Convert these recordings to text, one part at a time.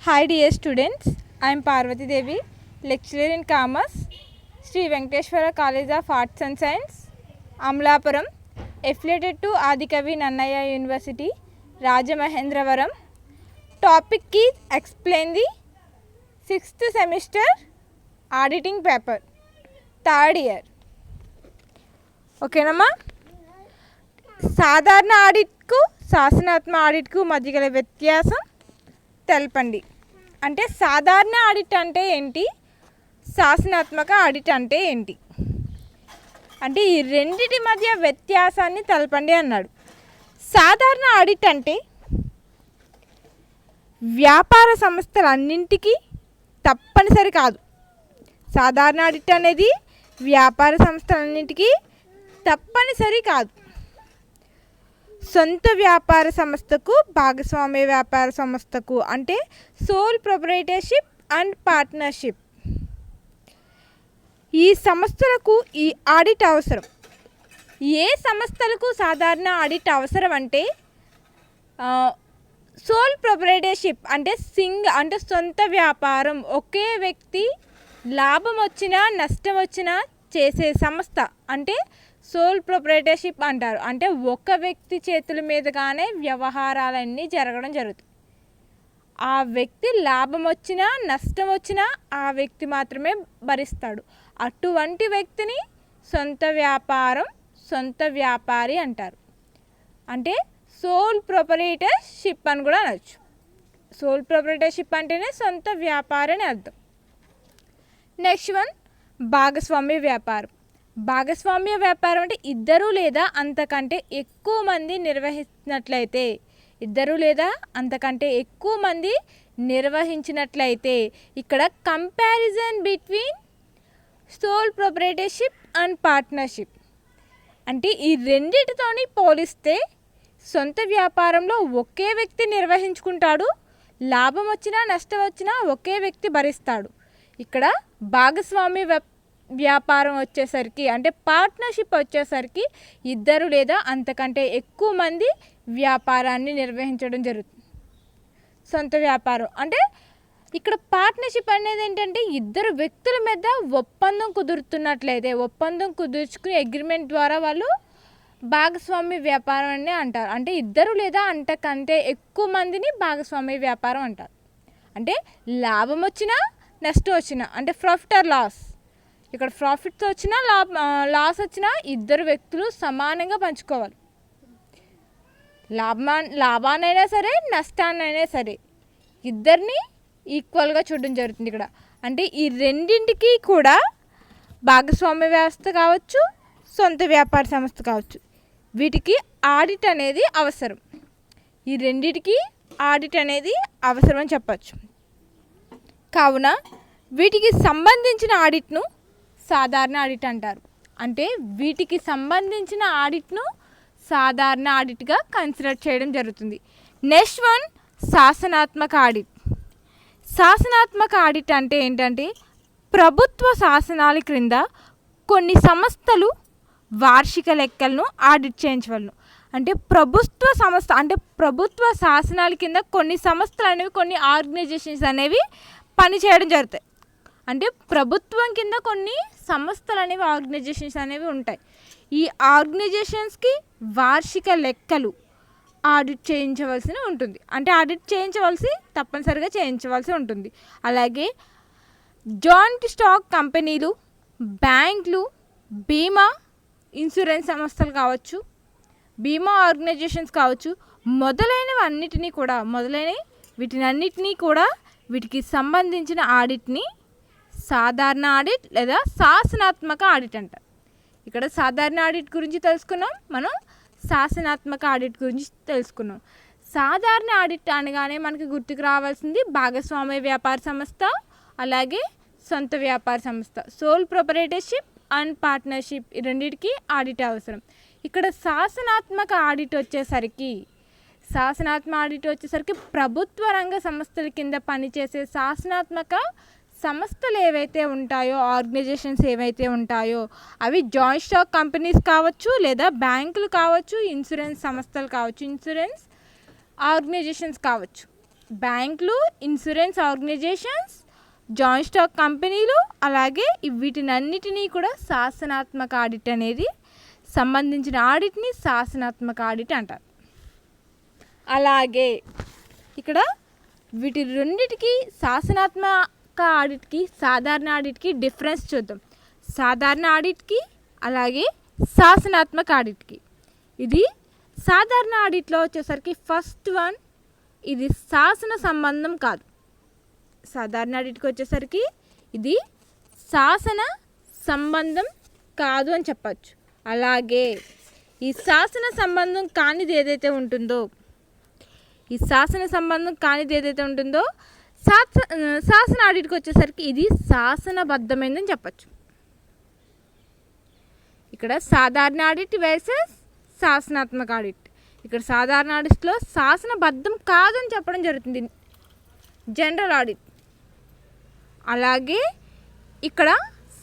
Hi dear students, I am Parvati Devi, lecturer in Commerce, Sri Venkateshwara College of Arts and Science, Amlapuram, affiliated to Adikavi Nannaya University, Rajamahendravaram. Topic is explain the 6th semester auditing paper, 3rd year. ఓకేనమ్మా, సాధారణ ఆడిట్కు శాసనాత్మక ఆడిట్కు మధ్య గల వ్యత్యాసం తెలపండి. అంటే సాధారణ audit అంటే ఏంటి, శాసనాత్మక ఆడిట్ అంటే ఏంటి, అంటే ఈ రెండిటి మధ్య వ్యత్యాసాన్ని తెలపండి అన్నాడు. సాధారణ ఆడిట్ అంటే వ్యాపార సంస్థలన్నింటికీ తప్పనిసరి కాదు. సాధారణ ఆడిట్ అనేది వ్యాపార సంస్థలన్నింటికీ తప్పనిసరి కాదు. సొంత వ్యాపార సంస్థకు, భాగస్వామ్య వ్యాపార సంస్థకు, అంటే సోల్ ప్రొప్రైటర్షిప్ అండ్ పార్ట్నర్షిప్, ఈ సంస్థలకు ఈ ఆడిట్ అవసరం. ఏ సంస్థలకు సాధారణ ఆడిట్ అవసరం అంటే సోల్ ప్రొప్రైటర్షిప్ అంటే అంటే సొంత వ్యాపారం, ఒకే వ్యక్తి లాభం వచ్చినా నష్టం వచ్చినా చేసే సంస్థ అంటే సోల్ ప్రొప్రైటర్షిప్ అంటారు. అంటే ఒక వ్యక్తి చేతుల మీదుగానే వ్యవహారాలన్నీ జరగడం జరుగుతుంది. ఆ వ్యక్తి లాభం వచ్చినా నష్టం వచ్చినా ఆ వ్యక్తి మాత్రమే భరిస్తాడు. అటువంటి వ్యక్తిని సొంత వ్యాపారం, సొంత వ్యాపారి అంటారు. అంటే సోల్ ప్రొప్రైటర్షిప్ అని కూడా అనొచ్చు. సోల్ ప్రొప్రైటర్షిప్ అంటేనే సొంత వ్యాపారి అని అర్థం. నెక్స్ట్ వన్, భాగస్వామ్య వ్యాపారం. భాగస్వామ్య వ్యాపారం అంటే ఇద్దరు లేదా అంతకంటే ఎక్కువ మంది నిర్వహించినట్లయితే ఇక్కడ comparison between sole proprietorship and partnership. అంటే ఈ రెండిటితోని పోలిస్తే సొంత వ్యాపారంలో ఒకే వ్యక్తి నిర్వహించుకుంటాడు, లాభం వచ్చినా నష్టం వచ్చినా ఒకే వ్యక్తి భరిస్తాడు. ఇక్కడ భాగస్వామ్య వ్యాపారం వచ్చేసరికి అంటే పార్ట్నర్షిప్ వచ్చేసరికి ఇద్దరు లేదా అంతకంటే ఎక్కువ మంది వ్యాపారాన్ని నిర్వహించడం జరుగుతుంది. సొంత వ్యాపారం అంటే ఇక్కడ పార్ట్నర్షిప్ అనేది ఏంటంటే ఇద్దరు వ్యక్తుల మీద ఒప్పందం కుదుర్చుకుని అగ్రిమెంట్ ద్వారా వాళ్ళు భాగస్వామ్య వ్యాపారం అని అంటారు. అంటే ఇద్దరు లేదా అంతకంటే ఎక్కువ మందిని భాగస్వామ్య వ్యాపారం అంటారు. అంటే లాభం వచ్చినా నష్టం వచ్చినా అంటే ప్రాఫిట్ ఆర్ లాస్, ఇక్కడ ప్రాఫిట్స్ వచ్చినా లాస్ వచ్చినా ఇద్దరు వ్యక్తులు సమానంగా పంచుకోవాలి. లాభాన్నైనా సరే నష్టాన్నైనా సరే ఇద్దరిని ఈక్వల్గా చూడడం జరుగుతుంది ఇక్కడ. అంటే ఈ రెండింటికి కూడా భాగస్వామ్య వ్యవస్థ కావచ్చు, సొంత వ్యాపార సంస్థ కావచ్చు, వీటికి ఆడిట్ అనేది అవసరం. ఈ రెండింటికి ఆడిట్ అనేది అవసరం అని చెప్పచ్చు. కావున వీటికి సంబంధించిన ఆడిట్ను సాధారణ ఆడిట్ అంటారు. అంటే వీటికి సంబంధించిన ఆడిట్ను సాధారణ ఆడిట్గా కన్సిడర్ చేయడం జరుగుతుంది. నెక్స్ట్ వన్, శాసనాత్మక ఆడిట్. శాసనాత్మక ఆడిట్ అంటే ఏంటంటే ప్రభుత్వ శాసనాల క్రింద కొన్ని సంస్థలు వార్షిక లెక్కలను ఆడిట్ చేయించవలను. అంటే ప్రభుత్వ శాసనాల కింద కొన్ని సంస్థలు అనేవి, కొన్ని ఆర్గనైజేషన్స్ అనేవి పనిచేయడం జరుగుతాయి. అంటే ప్రభుత్వం కింద కొన్ని సంస్థలు అనేవి, ఆర్గనైజేషన్స్ అనేవి ఉంటాయి. ఈ ఆర్గనైజేషన్స్కి వార్షిక లెక్కలు ఆడిట్ చేయించవలసి ఉంటుంది. అంటే తప్పనిసరిగా చేయించవలసి ఉంటుంది. అలాగే జాయింట్ స్టాక్ కంపెనీలు, బ్యాంకులు, బీమా ఇన్సూరెన్స్ సంస్థలు కావచ్చు, బీమా ఆర్గనైజేషన్స్ కావచ్చు, వీటినన్నిటినీ కూడా వీటికి సంబంధించిన ఆడిట్ని సాధారణ ఆడిట్ లేదా శాసనాత్మక ఆడిట్ అంటారు. ఇక్కడ సాధారణ ఆడిట్ గురించి తెలుసుకున్నాం, మనం శాసనాత్మక ఆడిట్ గురించి తెలుసుకున్నాం. సాధారణ ఆడిట్ అనగానే మనకి గుర్తుకు రావాల్సింది భాగస్వామ్య వ్యాపార సంస్థ, అలాగే సొంత వ్యాపార సంస్థ, సోల్ ప్రొప్రైటర్షిప్ అండ్ పార్ట్నర్షిప్, ఈ రెండింటికి ఆడిట్ అవసరం. ఇక్కడ శాసనాత్మక ఆడిట్ వచ్చేసరికి ప్రభుత్వ రంగ సంస్థల కింద పనిచేసే శాసనాత్మక సంస్థలు ఏవైతే ఉంటాయో, ఆర్గనైజేషన్స్ ఏవైతే ఉంటాయో అవి జాయింట్ స్టాక్ కంపెనీస్ కావచ్చు, లేదా బ్యాంకులు కావచ్చు, ఇన్సూరెన్స్ సంస్థలు కావచ్చు, ఇన్సూరెన్స్ ఆర్గనైజేషన్స్ కావచ్చు, బ్యాంకులు, ఇన్సూరెన్స్ ఆర్గనైజేషన్స్, జాయింట్ స్టాక్ కంపెనీలు, అలాగే వీటినన్నిటినీ కూడా శాసనాత్మక ఆడిట్ అనేది సంబంధించిన ఆడిట్ని శాసనాత్మక ఆడిట్ అంటారు. అలాగే ఇక్కడ వీటి రెండిటికి శాసనాత్మక ఆడిట్కి సాధారణ ఆడిట్కి డిఫరెన్స్ చూద్దాం. సాధారణ ఆడిట్కి అలాగే శాసనాత్మక ఆడిట్కి. ఇది సాధారణ ఆడిట్లో వచ్చేసరికి ఫస్ట్ వన్, ఇది శాసన సంబంధం కాదు. సాధారణ ఆడిట్కి వచ్చేసరికి ఇది శాసన సంబంధం కాదు అని చెప్పచ్చు. అలాగే ఈ శాసన సంబంధం కానిది ఏదైతే ఉంటుందో, ఈ శాసన సంబంధం కానిది ఏదైతే ఉంటుందో శాసన ఆడిట్కి వచ్చేసరికి ఇది శాసనబద్ధమైందని చెప్పచ్చు. ఇక్కడ సాధారణ ఆడిట్ వర్సెస్ శాసనాత్మక ఆడిట్. ఇక్కడ సాధారణ ఆడిట్లో శాసనబద్ధం కాదని చెప్పడం జరుగుతుంది, జనరల్ ఆడిట్. అలాగే ఇక్కడ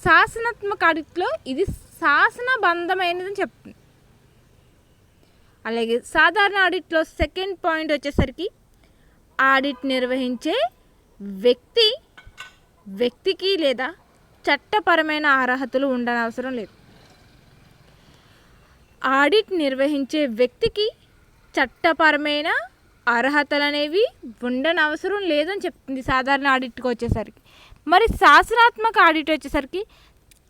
శాసనాత్మక ఆడిట్లో ఇది శాసనబద్ధమైనదని చెప్తుంది. అలాగే సాధారణ ఆడిట్లో సెకండ్ పాయింట్ వచ్చేసరికి ఆడిట్ నిర్వహించే వ్యక్తికి లేదా చట్టపరమైన అర్హతలు ఉండనవసరం లేదు. ఆడిట్ నిర్వహించే వ్యక్తికి చట్టపరమైన అర్హతలు అనేవి ఉండనవసరం లేదని చెప్తుంది సాధారణ ఆడిట్కి వచ్చేసరికి. మరి శాసనాత్మక ఆడిట్ వచ్చేసరికి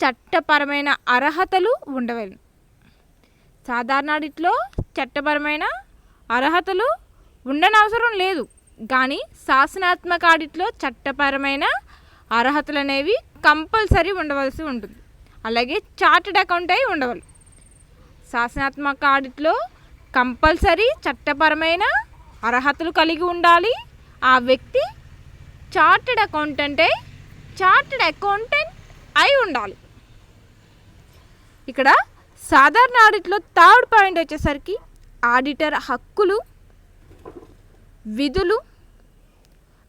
చట్టపరమైన అర్హతలు ఉండవలను. సాధారణ ఆడిట్లో చట్టపరమైన అర్హతలు ఉండనవసరం లేదు, కానీ శాసనాత్మక ఆడిట్లో చట్టపరమైన అర్హతలు అనేవి కంపల్సరీ ఉండవలసి ఉంటుంది. అలాగే చార్టెడ్ అకౌంట్ అయి ఉండవాలి. శాసనాత్మక ఆడిట్లో కంపల్సరీ చట్టపరమైన అర్హతలు కలిగి ఉండాలి. ఆ వ్యక్తి చార్టెడ్ అకౌంటెంట్ అయి ఉండాలి. ఇక్కడ సాధారణ ఆడిట్లో థర్డ్ పాయింట్ వచ్చేసరికి ఆడిటర్ హక్కులు, విధులు,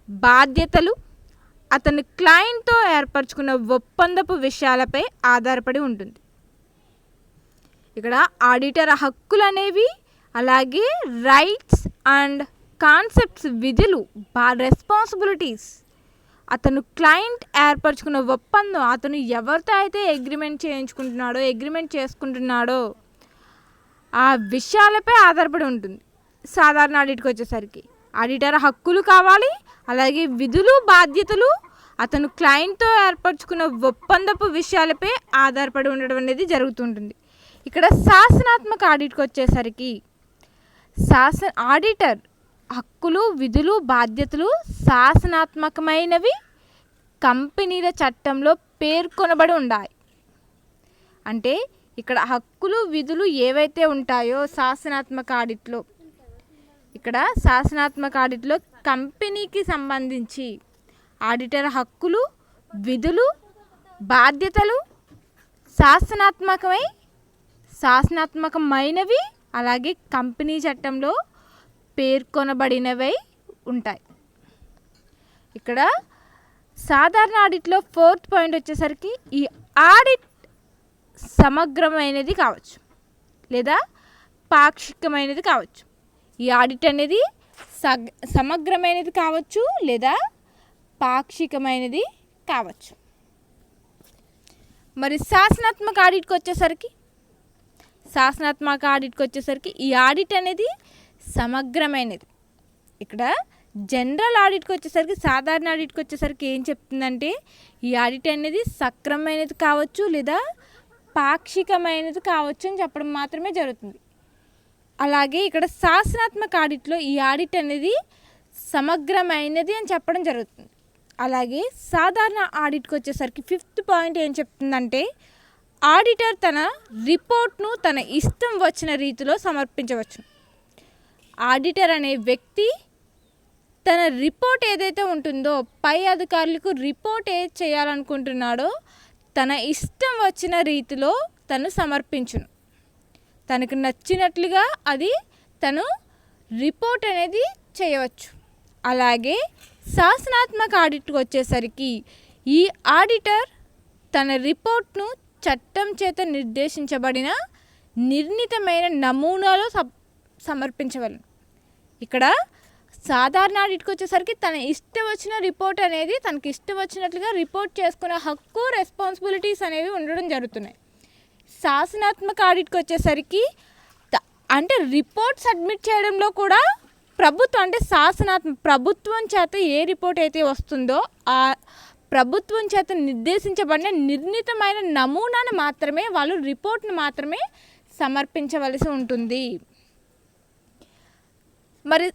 బాధ్యతలు అతని క్లయింట్తో ఏర్పరచుకున్న ఒప్పందపు విషయాలపై ఆధారపడి ఉంటుంది. ఇక్కడ ఆడిటర్ హక్కులు అనేవి, అలాగే రైట్స్ అండ్ కాన్సెప్ట్స్, విధులు, రెస్పాన్సిబిలిటీస్, అతను క్లయింట్ ఏర్పరచుకున్న ఒప్పందం, అతను ఎవరితో అయితే అగ్రిమెంట్ చేసుకుంటున్నాడో ఆ విషయాలపై ఆధారపడి ఉంటుంది. సాధారణ ఆడిట్కి వచ్చేసరికి ఆడిటర్ హక్కులు కావాలి, అలాగే విధులు, బాధ్యతలు అతను క్లయింట్తో ఏర్పరచుకున్న ఒప్పందపు విషయాలపై ఆధారపడి ఉండడం అనేది జరుగుతుంటుంది. ఇక్కడ శాసనాత్మక ఆడిట్కి వచ్చేసరికి ఆడిటర్ హక్కులు, విధులు, బాధ్యతలు శాసనాత్మకమైనవి కంపెనీల చట్టంలో పేర్కొనబడి ఉన్నాయి. అంటే ఇక్కడ హక్కులు, విధులు ఏవైతే ఉంటాయో శాసనాత్మక ఆడిట్లో, ఇక్కడ శాసనాత్మక ఆడిట్లో కంపెనీకి సంబంధించి ఆడిటర్ హక్కులు, విధులు, బాధ్యతలు శాసనాత్మకమైనవి అలాగే కంపెనీ చట్టంలో పేర్కొనబడినవై ఉంటాయి. ఇక్కడ సాధారణ ఆడిట్లో ఫోర్త్ పాయింట్ వచ్చేసరికి ఈ ఆడిట్ సమగ్రమైనది కావచ్చు లేదా పాక్షికమైనది కావచ్చు. ఈ ఆడిట్ అనేది సమగ్రమైనది కావచ్చు లేదా పాక్షికమైనది కావచ్చు. మరి శాసనాత్మక ఆడిట్కి వచ్చేసరికి ఈ ఆడిట్ అనేది సమగ్రమైనది. ఇక్కడ జనరల్ ఆడిట్కి వచ్చేసరికి, సాధారణ ఆడిట్కి వచ్చేసరికి ఏం చెప్తుందంటే ఈ ఆడిట్ అనేది సక్రమైనది కావచ్చు లేదా పాక్షికమైనది కావచ్చు అని చెప్పడం మాత్రమే జరుగుతుంది. అలాగే ఇక్కడ శాసనాత్మక ఆడిట్లో ఈ ఆడిట్ అనేది సమగ్రమైనది అని చెప్పడం జరుగుతుంది. అలాగే సాధారణ ఆడిట్కి వచ్చేసరికి ఫిఫ్త్ పాయింట్ ఏం చెప్తుందంటే ఆడిటర్ తన రిపోర్ట్ను తన ఇష్టం వచ్చిన రీతిలో సమర్పించవచ్చు. ఆడిటర్ అనే వ్యక్తి తన రిపోర్ట్ ఏదైతే ఉంటుందో, పై అధికారులకు రిపోర్ట్ ఏది చేయాలనుకుంటున్నాడో తన ఇష్టం వచ్చిన రీతిలో తను సమర్పించును. తనకు నచ్చినట్లుగా అది తను రిపోర్ట్ అనేది చేయవచ్చు. అలాగే శాసనాత్మక ఆడిట్కి వచ్చేసరికి ఈ ఆడిటర్ తన రిపోర్ట్ను చట్టం చేత నిర్దేశించబడిన నిర్ణీతమైన నమూనాలో సమర్పించవలను. ఇక్కడ సాధారణ ఆడిట్కి వచ్చేసరికి తన ఇష్టం వచ్చిన రిపోర్ట్ అనేది తనకి ఇష్టం వచ్చినట్లుగా రిపోర్ట్ చేసుకునే హక్కు, రెస్పాన్సిబిలిటీస్ అనేవి ఉండడం జరుగుతున్నాయి. శాసనాత్మక ఆడిట్కి వచ్చేసరికి అంటే రిపోర్ట్ సబ్మిట్ చేయడంలో కూడా ప్రభుత్వం అంటే ప్రభుత్వం చేత ఏ రిపోర్ట్ అయితే వస్తుందో ఆ ప్రభుత్వం చేత నిర్దేశించబడిన నిర్ణీతమైన నమూనాను మాత్రమే వాళ్ళు రిపోర్ట్ను మాత్రమే సమర్పించవలసి ఉంటుంది. మరి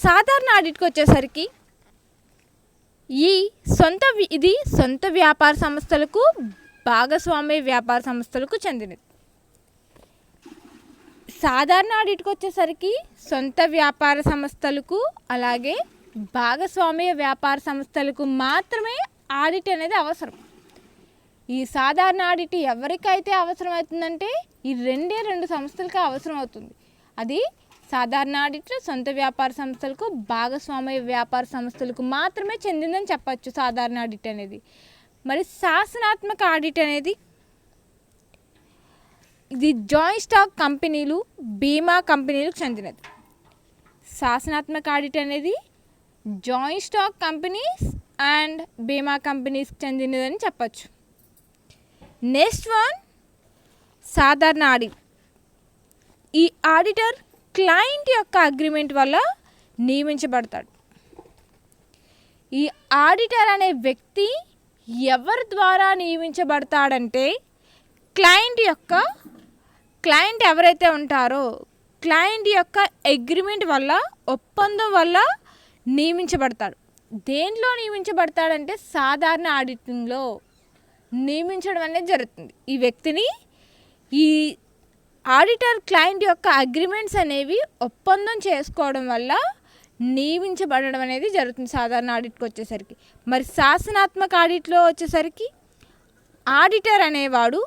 సాధారణ ఆడిట్కి వచ్చేసరికి ఇది సొంత వ్యాపార సంస్థలకు, భాగస్వామ్య వ్యాపార సంస్థలకు చెందినది. సాధారణ ఆడిట్కి వచ్చేసరికి సొంత వ్యాపార సంస్థలకు అలాగే భాగస్వామ్య వ్యాపార సంస్థలకు మాత్రమే ఆడిట్ అనేది అవసరం. ఈ సాధారణ ఆడిట్ ఎవరికైతే అవసరం అవుతుందంటే ఈ రెండు సంస్థలకే అవసరం అవుతుంది. అది సాధారణ ఆడిట్ సొంత వ్యాపార సంస్థలకు, భాగస్వామ్య వ్యాపార సంస్థలకు మాత్రమే చెందిందని చెప్పచ్చు సాధారణ ఆడిట్ అనేది. మరి శాసనాత్మక ఆడిట్ అనేది ఇది జాయింట్ స్టాక్ కంపెనీలు, బీమా కంపెనీలకు చెందినది. శాసనాత్మక ఆడిట్ అనేది జాయింట్ స్టాక్ కంపెనీస్ అండ్ బీమా కంపెనీస్కి చెందినదని చెప్పచ్చు. నెక్స్ట్ వన్ సాధారణ ఆడిట్. ఈ ఆడిటర్ క్లయింట్ యొక్క అగ్రిమెంట్ వల్ల నియమించబడతాడు. ఈ ఆడిటర్ అనే వ్యక్తి ఎవరి ద్వారా నియమించబడతాడంటే క్లయింట్ ఎవరైతే ఉంటారో క్లయింట్ యొక్క అగ్రిమెంట్ వల్ల, ఒప్పందం వల్ల నియమించబడతాడు. దేంట్లో నియమించబడతాడంటే సాధారణ ఆడిటింగ్లో నియమించడం అనేది జరుగుతుంది. ఈ వ్యక్తిని ఈ ఆడిటర్ క్లయింట్ యొక్క అగ్రిమెంట్స్ అనేవి ఒప్పందం చేసుకోవడం వల్ల నియమించబడడం అనేది జరుగుతుంది సాధారణ ఆడిట్కి వచ్చేసరికి. మరి శాసనాత్మక ఆడిట్లో వచ్చేసరికి ఆడిటర్ అనేవాడు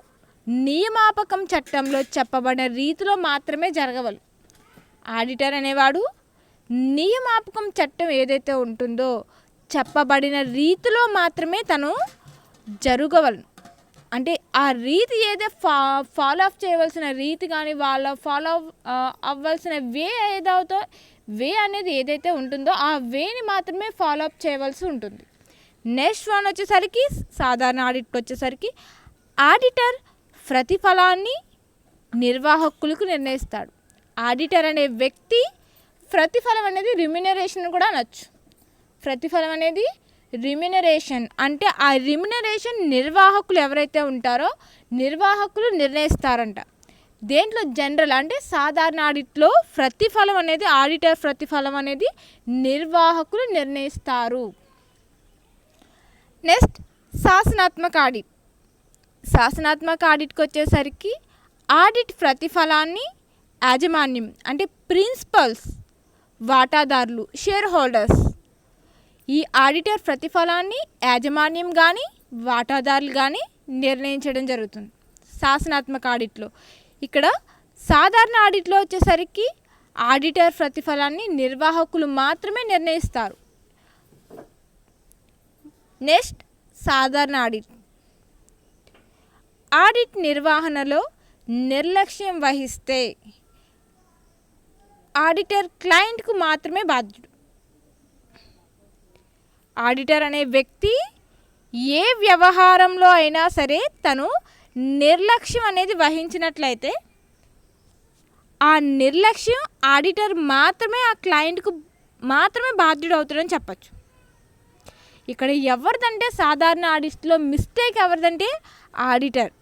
నియమాపకం చట్టంలో చెప్పబడిన రీతిలో మాత్రమే జరగవలెను. ఆడిటర్ అనేవాడు నియమాపకం చట్టం ఏదైతే ఉంటుందో చెప్పబడిన రీతిలో మాత్రమే తను జరగవలెను. అంటే ఆ రీతి ఏదో ఫాలో అప్ చేయవలసిన రీతి కానీ వాళ్ళ ఫాలో అవ్వాల్సిన వే అనేది ఏదైతే ఉంటుందో ఆ వేని మాత్రమే ఫాలో అప్ చేయవలసి ఉంటుంది. నెక్స్ట్ వన్ వచ్చేసరికి సాధారణ ఆడిట్కి వచ్చేసరికి ఆడిటర్ ప్రతిఫలాన్ని నిర్వాహకులకు నిర్ణయిస్తాడు. ఆడిటర్ అనే వ్యక్తి ప్రతిఫలం అనేది రిమ్యునరేషన్ కూడా అనొచ్చు. ప్రతిఫలం అనేది రిమ్యునరేషన్ అంటే ఆ రిమ్యునరేషన్ నిర్వాహకులు ఎవరైతే ఉంటారో నిర్వాహకులు నిర్ణయిస్తారంట. దేంట్లో జనరల్ అంటే సాధారణ ఆడిట్లో ప్రతిఫలం అనేది ఆడిటర్ ప్రతిఫలం అనేది నిర్వాహకులు నిర్ణయిస్తారు. Next శాసనాత్మక audit. శాసనాత్మక ఆడిట్కి వచ్చేసరికి ఆడిట్ ప్రతిఫలాన్ని యాజమాన్యం అంటే ప్రిన్సిపల్స్, వాటాదారులు, షేర్ హోల్డర్స్ ఈ ఆడిటర్ ప్రతిఫలాన్ని యాజమాన్యం కానీ వాటాదారులు కానీ నిర్ణయించడం జరుగుతుంది శాసనాత్మక ఆడిట్లో. ఇక్కడ సాధారణ ఆడిట్లో వచ్చేసరికి ఆడిటర్ ప్రతిఫలాన్ని నిర్వాహకులు మాత్రమే నిర్ణయిస్తారు. నెక్స్ట్ సాధారణ ఆడిట్. ఆడిట్ నిర్వహణలో నిర్లక్ష్యం వహిస్తే ఆడిటర్ క్లయింట్కు మాత్రమే బాధ్యుడు. ఆడిటర్ అనే వ్యక్తి ఏ వ్యవహారంలో అయినా సరే తను నిర్లక్ష్యం అనేది వహించినట్లయితే ఆ నిర్లక్ష్యం ఆడిటర్ మాత్రమే ఆ క్లయింట్కు మాత్రమే బాధ్యుడు అవుతాడని చెప్పచ్చు. ఇక్కడ ఎవరిదంటే సాధారణ ఆడిట్లో మిస్టేక్ ఎవరిదంటే ఆడిటర్.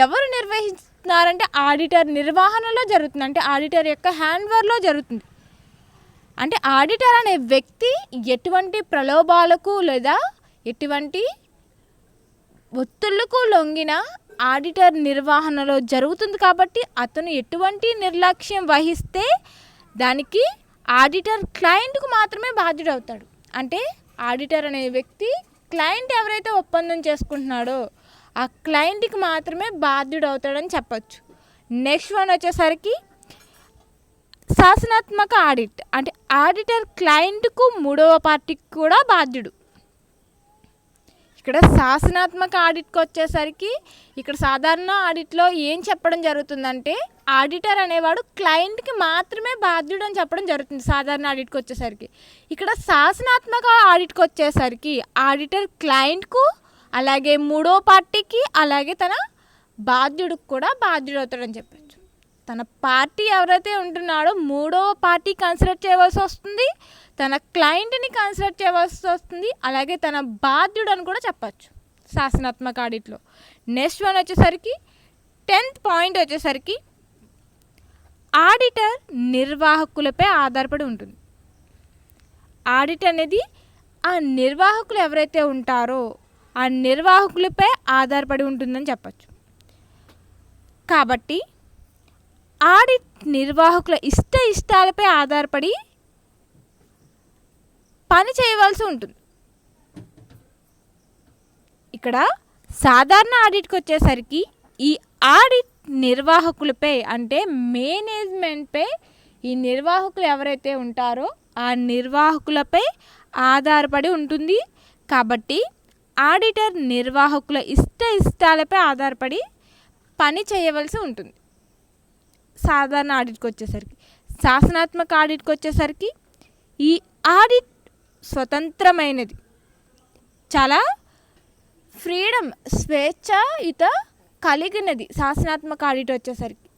ఎవరు నిర్వహిస్తున్నారంటే ఆడిటర్ నిర్వహణలో జరుగుతుంది, అంటే ఆడిటర్ యొక్క హ్యాండ్ఓవర్లో జరుగుతుంది. అంటే ఆడిటర్ అనే వ్యక్తి ఎటువంటి ప్రలోభాలకు లేదా ఎటువంటి ఒత్తిళ్లకు లొంగిన ఆడిటర్ నిర్వహణలో జరుగుతుంది. కాబట్టి అతను ఎటువంటి నిర్లక్ష్యం వహిస్తే దానికి ఆడిటర్ క్లయింట్కు మాత్రమే బాధ్యుడు అవుతాడు. అంటే ఆడిటర్ అనే వ్యక్తి క్లయింట్ ఎవరైతే ఒప్పందం చేసుకుంటున్నాడో ఆ క్లయింట్కి మాత్రమే బాధ్యుడు అవుతాడని చెప్పచ్చు. నెక్స్ట్ వన్ వచ్చేసరికి శాసనాత్మక ఆడిట్. అంటే ఆడిటర్ క్లయింట్కు మూడవ పార్టీకి కూడా బాధ్యుడు. ఇక్కడ శాసనాత్మక ఆడిట్కి వచ్చేసరికి ఇక్కడ సాధారణ ఆడిట్లో ఏం చెప్పడం జరుగుతుందంటే ఆడిటర్ అనేవాడు క్లయింట్కి మాత్రమే బాధ్యుడు అని చెప్పడం జరుగుతుంది సాధారణ ఆడిట్కి వచ్చేసరికి. ఇక్కడ శాసనాత్మక ఆడిట్కి వచ్చేసరికి ఆడిటర్ క్లయింట్కు అలాగే మూడో పార్టీకి అలాగే తన బాధ్యుడికి కూడా బాధ్యుడు అవుతాడని చెప్పచ్చు. తన పార్టీ ఎవరైతే ఉంటున్నాడో మూడో పార్టీ కన్సిడర్ చేయవలసి వస్తుంది, తన క్లయింట్ని కన్సిడర్ చేయవలసి వస్తుంది, అలాగే తన బాధ్యుడు అని కూడా చెప్పచ్చు శాసనాత్మక ఆడిట్లో. నెక్స్ట్ వన్ వచ్చేసరికి 10th పాయింట్ వచ్చేసరికి ఆడిటర్ నిర్వాహకులపై ఆధారపడి ఉంటుంది. ఆడిట్ అనేది ఆ నిర్వాహకులు ఎవరైతే ఉంటారో ఆ నిర్వాహకులపై ఆధారపడి ఉంటుందని చెప్పచ్చు. కాబట్టి ఆడిట్ నిర్వాహకుల ఇష్టాలపై ఆధారపడి పని చేయవలసి ఉంటుంది. ఇక్కడ సాధారణ ఆడిట్కి వచ్చేసరికి ఈ ఆడిట్ నిర్వాహకులపై అంటే మేనేజ్మెంట్పై ఈ నిర్వాహకులు ఎవరైతే ఉంటారో ఆ నిర్వాహకులపై ఆధారపడి ఉంటుంది. కాబట్టి ఆడిటర్ నిర్వాహకుల ఇష్టాలపై ఆధారపడి పని చేయవలసి ఉంటుంది. సాధారణ ఆడిట్కి వచ్చేసరికి శాసనాత్మక ఆడిట్కి వచ్చేసరికి ఈ ఆడిట్ స్వతంత్రమైనది, చాలా ఫ్రీడమ్ స్వేచ్ఛాయుత కలిగినది. శాసనాత్మక ఆడిట్ వచ్చేసరికి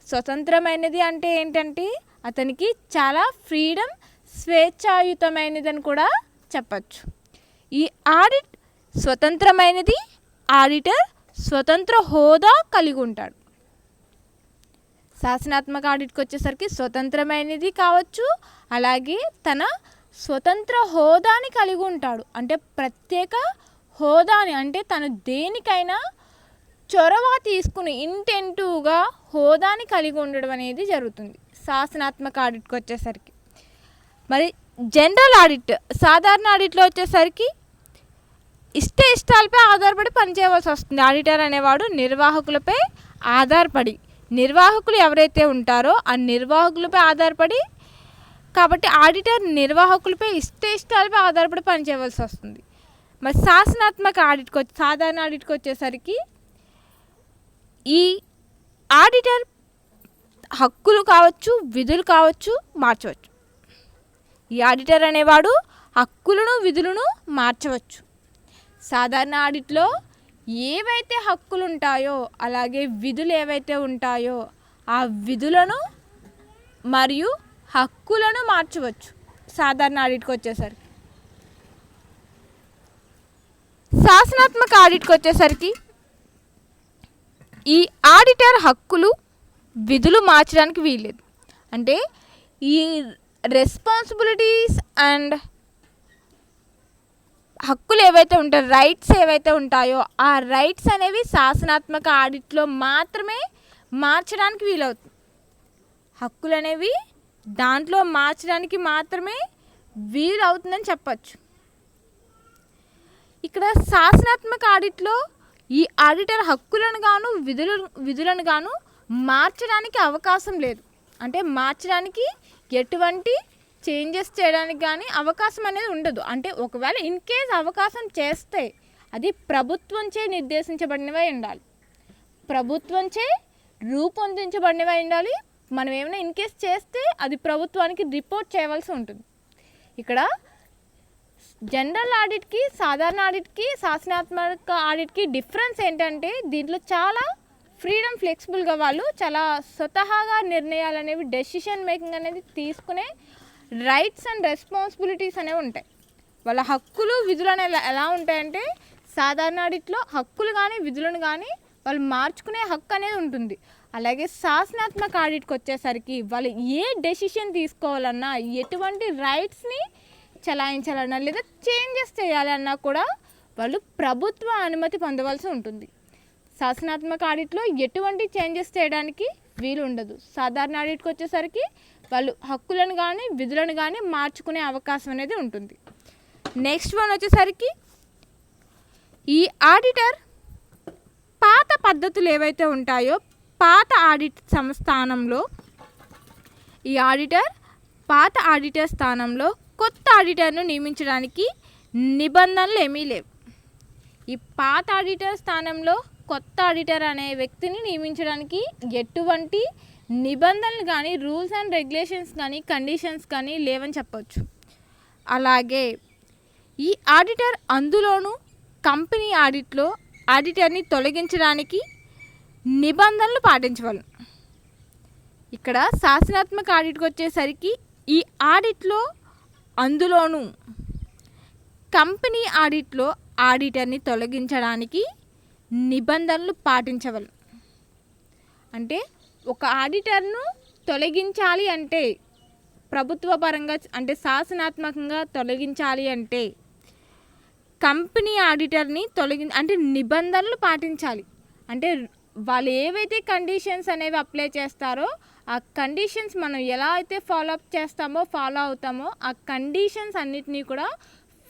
స్వతంత్రమైనది అంటే ఏంటంటే అతనికి చాలా ఫ్రీడమ్ స్వేచ్ఛాయుతమైనది అని కూడా చెప్పచ్చు. ఈ ఆడిట్ స్వతంత్రమైనది, ఆడిటర్ స్వతంత్ర హోదా కలిగి ఉంటాడు. శాసనాత్మక ఆడిట్కి వచ్చేసరికి స్వతంత్రమైనది కావచ్చు, అలాగే తన స్వతంత్ర హోదాని కలిగి ఉంటాడు. అంటే ప్రత్యేక హోదాని అంటే తను దేనికైనా చొరవ తీసుకుని ఇంటెంటివ్గా హోదాని కలిగి ఉండడం అనేది జరుగుతుంది శాసనాత్మక ఆడిట్కి వచ్చేసరికి. మరి జనరల్ ఆడిట్ సాధారణ ఆడిట్లో వచ్చేసరికి ఇష్టాలపై ఆధారపడి పనిచేయవలసి వస్తుంది. ఆడిటర్ అనేవాడు నిర్వాహకులపై ఆధారపడి, నిర్వాహకులు ఎవరైతే ఉంటారో ఆ నిర్వాహకులపై ఆధారపడి, కాబట్టి ఆడిటర్ నిర్వాహకులపై ఇష్టాలపై ఆధారపడి పనిచేయవలసి వస్తుంది. మరి శాసనాత్మక ఆడిట్కి సాధారణ ఆడిట్కి వచ్చేసరికి ఈ ఆడిటర్ హక్కులు కావచ్చు విధులు కావచ్చు మార్చవచ్చు. ఈ ఆడిటర్ అనేవాడు హక్కులను విధులను మార్చవచ్చు. సాధారణ ఆడిట్లో ఏవైతే హక్కులు ఉంటాయో అలాగే విధులు ఏవైతే ఉంటాయో ఆ విధులను మరియు హక్కులను మార్చవచ్చు సాధారణ ఆడిట్కి వచ్చేసరికి. శాసనాత్మక ఆడిట్కి వచ్చేసరికి ఈ ఆడిటర్ హక్కులు విధులు మార్చడానికి వీల్లేదు. అంటే ఈ రెస్పాన్సిబిలిటీస్ అండ్ హక్కులు ఏవైతే ఉంటాయో రైట్స్ ఏవైతే ఉంటాయో ఆ రైట్స్ అనేవి శాసనాత్మక ఆడిట్లో మాత్రమే మార్చడానికి వీలవుతుంది. హక్కులు అనేవి దాంట్లో మార్చడానికి మాత్రమే వీలవుతుందని చెప్పచ్చు. ఇక్కడ శాసనాత్మక ఆడిట్లో ఈ ఆడిటర్ హక్కులను గాను విధులను గాను మార్చడానికి అవకాశం లేదు. అంటే మార్చడానికి ఎటువంటి చేంజెస్ చేయడానికి కానీ అవకాశం అనేది ఉండదు. అంటే ఒకవేళ ఇన్ కేస్ అవకాశం చేస్తే అది ప్రభుత్వంచే నిర్దేశించబడినవై ఉండాలి, ప్రభుత్వంచే రూపొందించబడినవై ఉండాలి. మనం ఏమైనా ఇన్ కేస్ చేస్తే అది ప్రభుత్వానికి రిపోర్ట్ చేయవలసి ఉంటుంది. ఇక్కడ జనరల్ ఆడిట్కి సాధారణ ఆడిట్కి శాసనాత్మక ఆడిట్కి డిఫరెన్స్ ఏంటంటే దీంట్లో చాలా ఫ్రీడమ్ ఫ్లెక్సిబుల్గా వాళ్ళు చాలా స్వతహాగా నిర్ణయాలు అనేవి డెసిషన్ మేకింగ్ అనేది తీసుకునే రైట్స్ అండ్ రెస్పాన్సిబిలిటీస్ అనేవి ఉంటాయి. వాళ్ళ హక్కులు విధులు అనేవి ఎలా ఉంటాయంటే సాధారణ ఆడిట్లో హక్కులు కానీ విధులను కానీ వాళ్ళు మార్చుకునే హక్కు అనేది ఉంటుంది. అలాగే శాసనాత్మక ఆడిట్కి వచ్చేసరికి వాళ్ళు ఏ డెసిషన్ తీసుకోవాలన్నా ఎటువంటి రైట్స్ని చలాయించాలన్నా లేదా చేంజెస్ చేయాలన్నా కూడా వాళ్ళు ప్రభుత్వ అనుమతి పొందవలసి ఉంటుంది. శాసనాత్మక ఆడిట్లో ఎటువంటి చేంజెస్ చేయడానికి వీలు ఉండదు. సాధారణ ఆడిట్కి వచ్చేసరికి వాళ్ళు హక్కులను కానీ విధులను కానీ మార్చుకునే అవకాశం అనేది ఉంటుంది. నెక్స్ట్ వన్ వచ్చేసరికి ఈ ఆడిటర్ పాత పద్ధతులు ఏవైతే ఉంటాయో పాత ఆడిట్ స్థానంలో ఈ ఆడిటర్ పాత ఆడిటర్ స్థానంలో కొత్త ఆడిటర్ను నియమించడానికి నిబంధనలు ఏమీ లేవు. ఈ పాత ఆడిటర్ స్థానంలో కొత్త ఆడిటర్ అనే వ్యక్తిని నియమించడానికి ఎటువంటి నిబంధనలు కానీ రూల్స్ అండ్ రెగ్యులేషన్స్ కానీ కండిషన్స్ కానీ లేవని చెప్పవచ్చు. అలాగే ఈ ఆడిటర్ అందులోనూ కంపెనీ ఆడిట్లో ఆడిటర్ని తొలగించడానికి నిబంధనలు పాటించవలను. ఇక్కడ శాసనాత్మక ఆడిట్కి వచ్చేసరికి ఈ ఆడిట్లో అందులోనూ కంపెనీ ఆడిట్లో ఆడిటర్ని తొలగించడానికి నిబంధనలు పాటించవలను. అంటే ఒక ఆడిటర్ను తొలగించాలి అంటే ప్రభుత్వ పరంగా అంటే శాసనాత్మకంగా తొలగించాలి అంటే కంపెనీ ఆడిటర్ని అంటే నిబంధనలు పాటించాలి. అంటే వాళ్ళు ఏవైతే కండిషన్స్ అనేవి అప్లై చేస్తారో ఆ కండిషన్స్ మనం ఎలా అయితే ఫాలో అవుతామో ఆ కండిషన్స్ అన్నిటినీ కూడా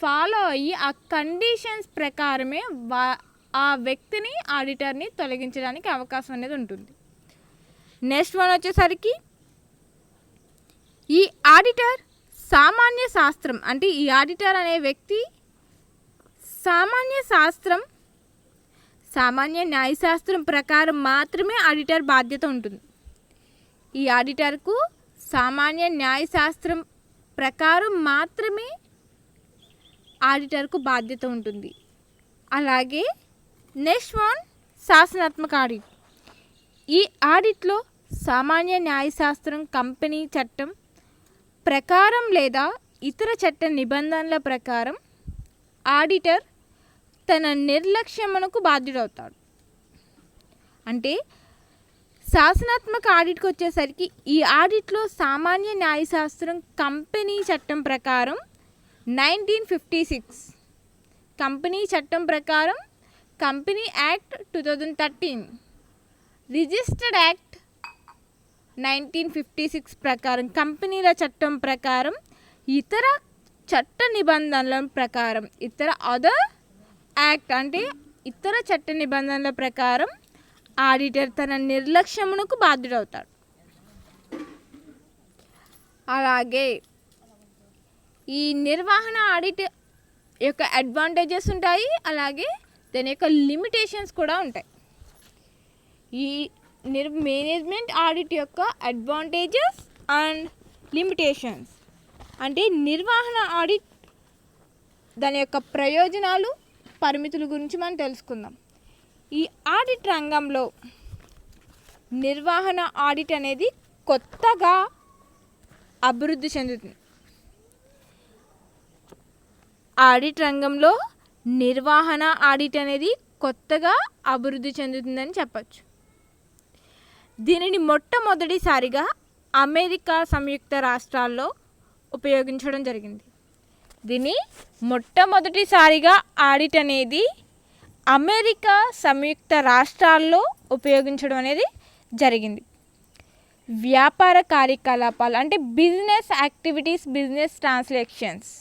ఫాలో అయ్యి ఆ కండిషన్స్ ప్రకారమే ఆ వ్యక్తిని ఆడిటర్ని తొలగించడానికి అవకాశం అనేది ఉంటుంది. నెక్స్ట్ వన్ వచ్చేసరికి ఈ ఆడిటర్ సామాన్య శాస్త్రం అంటే ఈ ఆడిటర్ అనే వ్యక్తి సామాన్య న్యాయశాస్త్రం ప్రకారం మాత్రమే ఆడిటర్ బాధ్యత ఉంటుంది. ఈ ఆడిటర్కు సామాన్య న్యాయశాస్త్రం ప్రకారం మాత్రమే ఆడిటర్కు బాధ్యత ఉంటుంది. అలాగే నెక్స్ట్ వన్ శాసనాత్మక ఆడిట్. ఈ ఆడిట్లో సామాన్య న్యాయశాస్త్రం కంపెనీ చట్టం ప్రకారం లేదా ఇతర చట్ట నిబంధనల ప్రకారం ఆడిటర్ తన నిర్లక్ష్యమునకు బాధ్యుడవుతాడు. అంటే శాసనాత్మక ఆడిట్కి వచ్చేసరికి ఈ ఆడిట్లో సామాన్య న్యాయశాస్త్రం కంపెనీ చట్టం ప్రకారం 1956 కంపెనీ చట్టం ప్రకారం కంపెనీ యాక్ట్ 2013 రిజిస్టర్డ్ యాక్ట్ 1956 ప్రకారం కంపెనీల చట్టం ప్రకారం ఇతర చట్ట నిబంధనల ప్రకారం అదర్ యాక్ట్ అంటే ఇతర చట్ట నిబంధనల ప్రకారం ఆడిటర్ తన నిర్లక్ష్యమునకు బాధ్యుడవుతాడు. అలాగే ఈ నిర్వహణ ఆడిట్ యొక్క అడ్వాంటేజెస్ ఉంటాయి, అలాగే దాని యొక్క లిమిటేషన్స్ కూడా ఉంటాయి. ఈ మేనేజ్మెంట్ ఆడిట్ యొక్క అడ్వాంటేజెస్ అండ్ లిమిటేషన్స్ అంటే నిర్వహణ ఆడిట్ దాని యొక్క ప్రయోజనాలు పరిమితుల గురించి మనం తెలుసుకుందాం. ఈ ఆడిట్ రంగంలో నిర్వహణ ఆడిట్ అనేది కొత్తగా అభివృద్ధి చెందుతుంది. ఆడిట్ రంగంలో నిర్వహణ ఆడిట్ అనేది కొత్తగా అభివృద్ధి చెందుతుందని చెప్పచ్చు. దీనిని మొట్టమొదటిసారిగా అమెరికా సంయుక్త రాష్ట్రాల్లో ఉపయోగించడం జరిగింది. దీన్ని మొట్టమొదటిసారిగా ఆడిట్ అనేది అమెరికా సంయుక్త రాష్ట్రాల్లో ఉపయోగించడం అనేది జరిగింది. వ్యాపార కార్యకలాపాలు అంటే బిజినెస్ యాక్టివిటీస్, బిజినెస్ ట్రాన్సాక్షన్స్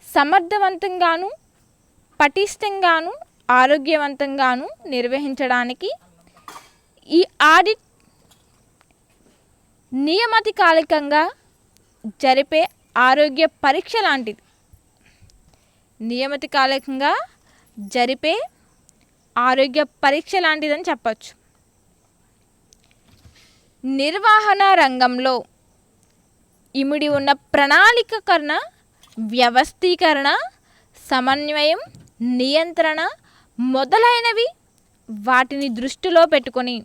సమర్థవంతంగాను, పటిష్టంగాను, ఆరోగ్యవంతంగాను నిర్వహించడానికి ఈ ఆడిట్ నియమతికాలికంగా జరిపే ఆరోగ్య పరీక్ష లాంటిది. నియమతికాలికంగా జరిపే ఆరోగ్య పరీక్ష లాంటిదని చెప్పచ్చు. నిర్వహణ రంగంలో ఇమిడి ఉన్న ప్రణాళికకరణ, వ్యవస్థీకరణ, సమన్వయం, నియంత్రణ మొదలైనవి వాటిని దృష్టిలో పెట్టుకొని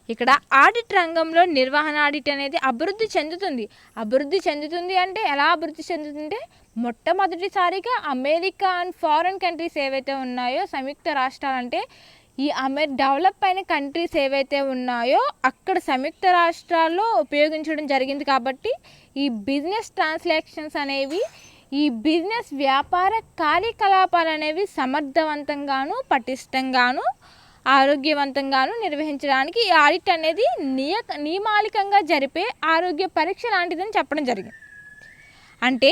ఇక్కడ ఆడిట్ రంగంలో నిర్వహణ ఆడిట్ అనేది అభివృద్ధి చెందుతుంది అంటే ఎలా అభివృద్ధి చెందుతుందంటే మొట్టమొదటిసారిగా అమెరికా అండ్ ఫారెన్ కంట్రీస్ ఏవైతే ఉన్నాయో సంయుక్త రాష్ట్రాలు అంటే ఈ డెవలప్ అయిన కంట్రీస్ ఏవైతే ఉన్నాయో అక్కడ సంయుక్త రాష్ట్రాల్లో ఉపయోగించడం జరిగింది. కాబట్టి ఈ బిజినెస్ ట్రాన్సాక్షన్స్ అనేవి, ఈ బిజినెస్ వ్యాపార కార్యకలాపాలు అనేవి సమర్థవంతంగాను, పటిష్టంగాను, ఆరోగ్యవంతంగాను నిర్వహించడానికి ఈ ఆడిట్ అనేది నియమాలికంగా జరిపే ఆరోగ్య పరీక్ష లాంటిదని చెప్పడం జరిగింది. అంటే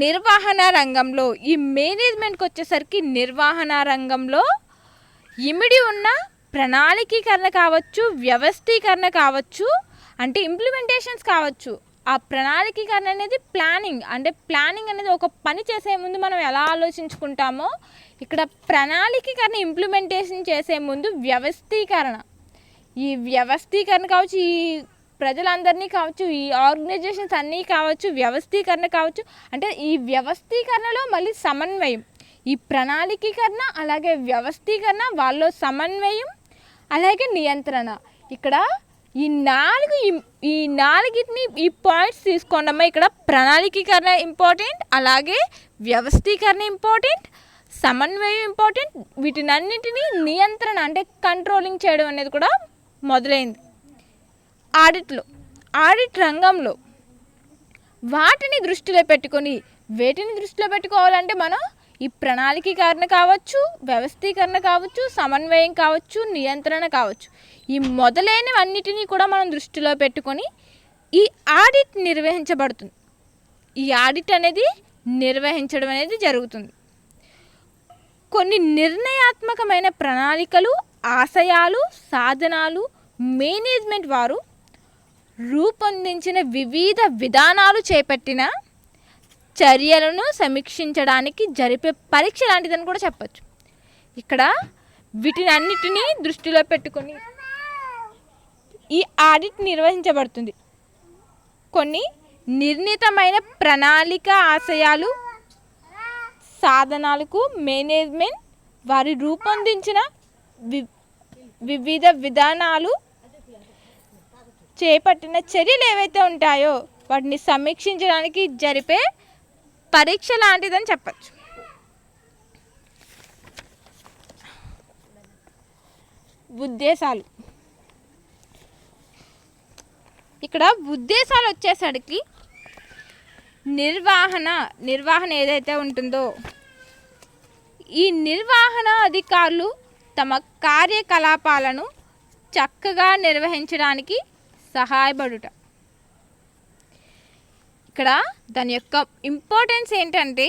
నిర్వహణ రంగంలో ఈ మేనేజ్మెంట్కి వచ్చేసరికి నిర్వహణ రంగంలో ఇమిడి ఉన్న ప్రణాళికీకరణ కావచ్చు, వ్యవస్థీకరణ కావచ్చు, అంటే ఇంప్లిమెంటేషన్స్ కావచ్చు, ఆ ప్రణాళికీకరణ అనేది ప్లానింగ్ అనేది ఒక పని చేసే ముందు మనం ఎలా ఆలోచించుకుంటామో, ఇక్కడ ప్రణాళికీకరణ ఇంప్లిమెంటేషన్ చేసే ముందు వ్యవస్థీకరణ, ఈ వ్యవస్థీకరణ కావచ్చు, ఈ ప్రజలందరినీ కావచ్చు, ఈ ఆర్గనైజేషన్స్ అన్నీ కావచ్చు, వ్యవస్థీకరణ కావచ్చు, అంటే ఈ వ్యవస్థీకరణలో మళ్ళీ సమన్వయం, ఈ ప్రణాళికీకరణ అలాగే వ్యవస్థీకరణ, వాళ్ళలో సమన్వయం అలాగే నియంత్రణ. ఇక్కడ ఈ నాలుగిటిని ఈ పాయింట్స్ తీసుకోండమ్మా. ఇక్కడ ప్రణాళికీకరణ ఇంపార్టెంట్, అలాగే వ్యవస్థీకరణ ఇంపార్టెంట్, సమన్వయం ఇంపార్టెంట్, వీటినన్నింటినీ నియంత్రణ అంటే కంట్రోలింగ్ చేయడం అనేది కూడా మొదలైంది. ఆడిట్ రంగంలో వేటిని దృష్టిలో పెట్టుకోవాలంటే మనం ఈ ప్రణాళికీకరణ కావచ్చు, వ్యవస్థీకరణ కావచ్చు, సమన్వయం కావచ్చు, నియంత్రణ కావచ్చు, ఈ మొదలైనవన్నిటినీ కూడా మనం దృష్టిలో పెట్టుకొని ఈ ఆడిట్ నిర్వహించబడుతుంది. ఈ ఆడిట్ అనేది నిర్వహించడం అనేది జరుగుతుంది. కొన్ని నిర్ణయాత్మకమైన ప్రణాళికలు, ఆశయాలు, సాధనాలు మేనేజ్మెంట్ వారు రూపొందించిన వివిధ విధానాలు చేపట్టిన చర్యలను సమీక్షించడానికి జరిపే పరీక్ష లాంటిదని కూడా చెప్పచ్చు. ఇక్కడ వీటినన్నిటినీ దృష్టిలో పెట్టుకొని ఈ ఆడిట్ నిర్వహించబడుతుంది. కొన్ని నిర్ణీతమైన ప్రణాళిక, ఆశయాలు, సాధనాలకు మేనేజ్మెంట్ వారి రూపొందించిన వివిధ విధానాలు చేపట్టిన చర్యలు ఏవైతే ఉంటాయో వాటిని సమీక్షించడానికి జరిపే పరీక్ష లాంటిదని చెప్పచ్చు. ఉద్దేశాలు. ఇక్కడ ఉద్దేశాలు వచ్చేసరికి నిర్వహణ ఏదైతే ఉంటుందో ఈ నిర్వహణ అధికారులు తమ కార్యకలాపాలను చక్కగా నిర్వహించడానికి సహాయపడుట. ఇక్కడ దాని యొక్క ఇంపార్టెన్స్ ఏంటంటే